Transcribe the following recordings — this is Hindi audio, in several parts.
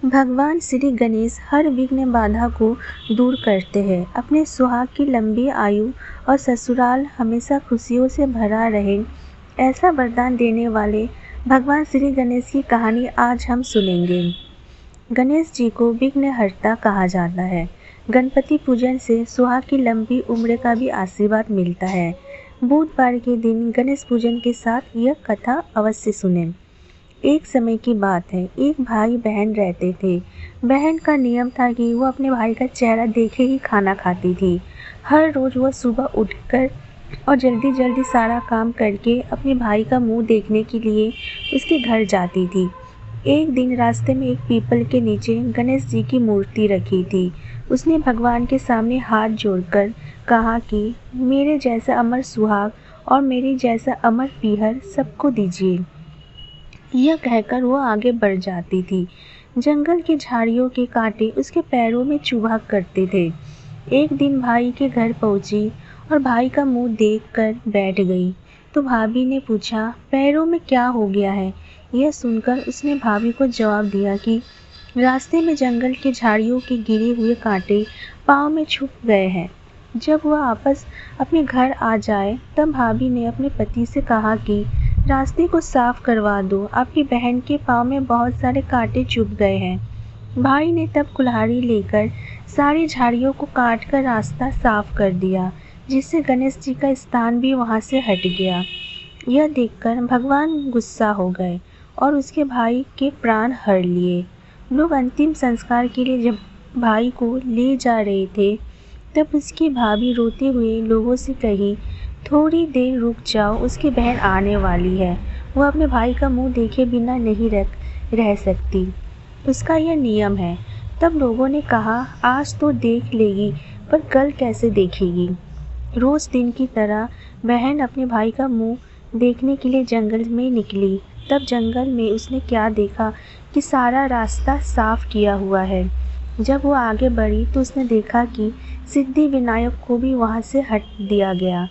भगवान श्री गणेश हर विघ्न बाधा को दूर करते हैं। अपने सुहाग की लंबी आयु और ससुराल हमेशा खुशियों से भरा रहे, ऐसा वरदान देने वाले भगवान श्री गणेश की कहानी आज हम सुनेंगे। गणेश जी को विघ्नहर्ता कहा जाता है। गणपति पूजन से सुहाग की लंबी उम्र का भी आशीर्वाद मिलता है। बुधवार के दिन गणेश पूजन के साथ यह कथा अवश्य सुनें। एक समय की बात है, एक भाई बहन रहते थे। बहन का नियम था कि वो अपने भाई का चेहरा देखे ही खाना खाती थी। हर रोज़ वह सुबह उठकर और जल्दी जल्दी सारा काम करके अपने भाई का मुंह देखने के लिए उसके घर जाती थी। एक दिन रास्ते में एक पीपल के नीचे गणेश जी की मूर्ति रखी थी। उसने भगवान के सामने हाथ जोड़कर कहा कि मेरे जैसा अमर सुहाग और मेरे जैसा अमर पीहर सबको दीजिए। यह कहकर वो आगे बढ़ जाती थी। जंगल की झाड़ियों के कांटे उसके पैरों में चुभा करते थे। एक दिन भाई के घर पहुंची और भाई का मुंह देखकर बैठ गई तो भाभी ने पूछा, पैरों में क्या हो गया है? यह सुनकर उसने भाभी को जवाब दिया कि रास्ते में जंगल की झाड़ियों के गिरे हुए कांटे पाँव में छुप गए हैं। जब वह वापस अपने घर आ जाए तब भाभी ने अपने पति से कहा कि रास्ते को साफ करवा दो, आपकी बहन के पाँव में बहुत सारे कांटे चुभ गए हैं। भाई ने तब कुल्हाड़ी लेकर सारी झाड़ियों को काटकर रास्ता साफ कर दिया, जिससे गणेश जी का स्थान भी वहां से हट गया। यह देखकर भगवान गुस्सा हो गए और उसके भाई के प्राण हर लिए। लोग अंतिम संस्कार के लिए जब भाई को ले जा रहे थे तब उसकी भाभी रोते हुए लोगों से कही, थोड़ी देर रुक जाओ, उसकी बहन आने वाली है। वह अपने भाई का मुंह देखे बिना नहीं रह सकती, उसका यह नियम है। तब लोगों ने कहा, आज तो देख लेगी पर कल कैसे देखेगी। रोज दिन की तरह बहन अपने भाई का मुंह देखने के लिए जंगल में निकली। तब जंगल में उसने क्या देखा कि सारा रास्ता साफ किया हुआ है। जब वो आगे बढ़ी तो उसने देखा कि सिद्धि विनायक को भी वहां से हट दिया गया।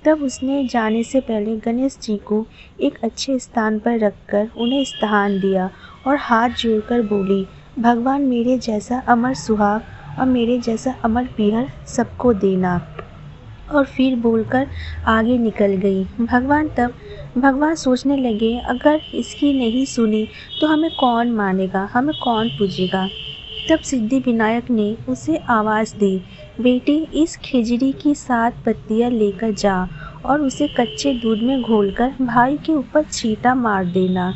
तब उसने जाने से पहले गणेश जी को एक अच्छे स्थान पर रखकर उन्हें स्थान दिया और हाथ जोड़कर बोली, भगवान मेरे जैसा अमर सुहाग और मेरे जैसा अमर पीहर सबको देना। और फिर बोलकर आगे निकल गई। भगवान सोचने लगे, अगर इसकी नहीं सुनी तो हमें कौन मानेगा, हमें कौन पूजेगा। तब सिद्धि विनायक ने उसे आवाज़ दी, बेटी इस खिचड़ी की 7 पत्तियां लेकर जा और उसे कच्चे दूध में घोलकर भाई के ऊपर छींटा मार देना,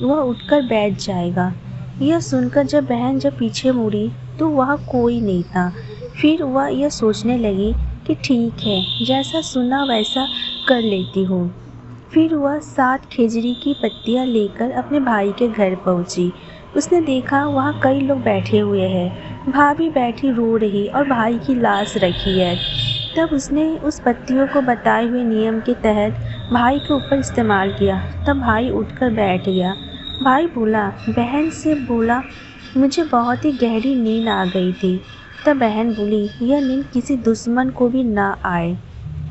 वह उठकर बैठ जाएगा। यह सुनकर जब पीछे मुड़ी तो वहाँ कोई नहीं था। फिर वह यह सोचने लगी कि ठीक है, जैसा सुना वैसा कर लेती हूँ। फिर वह 7 खिचड़ी की पत्तियां लेकर अपने भाई के घर पहुंची। उसने देखा वहाँ कई लोग बैठे हुए हैं। भाभी बैठी रो रही और भाई की लाश रखी है। तब उसने उस पत्तियों को बताए हुए नियम के तहत भाई के ऊपर इस्तेमाल किया। तब भाई उठकर बैठ गया। भाई बोला, बहन से बोला, मुझे बहुत ही गहरी नींद आ गई थी। तब बहन बोली, यह नींद किसी दुश्मन को भी ना आए।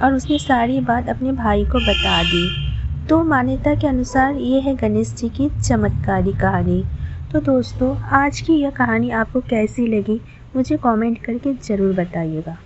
और उसने सारी बात अपने भाई को बता दी। तो मान्यता के अनुसार ये है गणेश जी की चमत्कारी कहानी। तो दोस्तों, आज की यह कहानी आपको कैसी लगी मुझे कमेंट करके ज़रूर बताइएगा।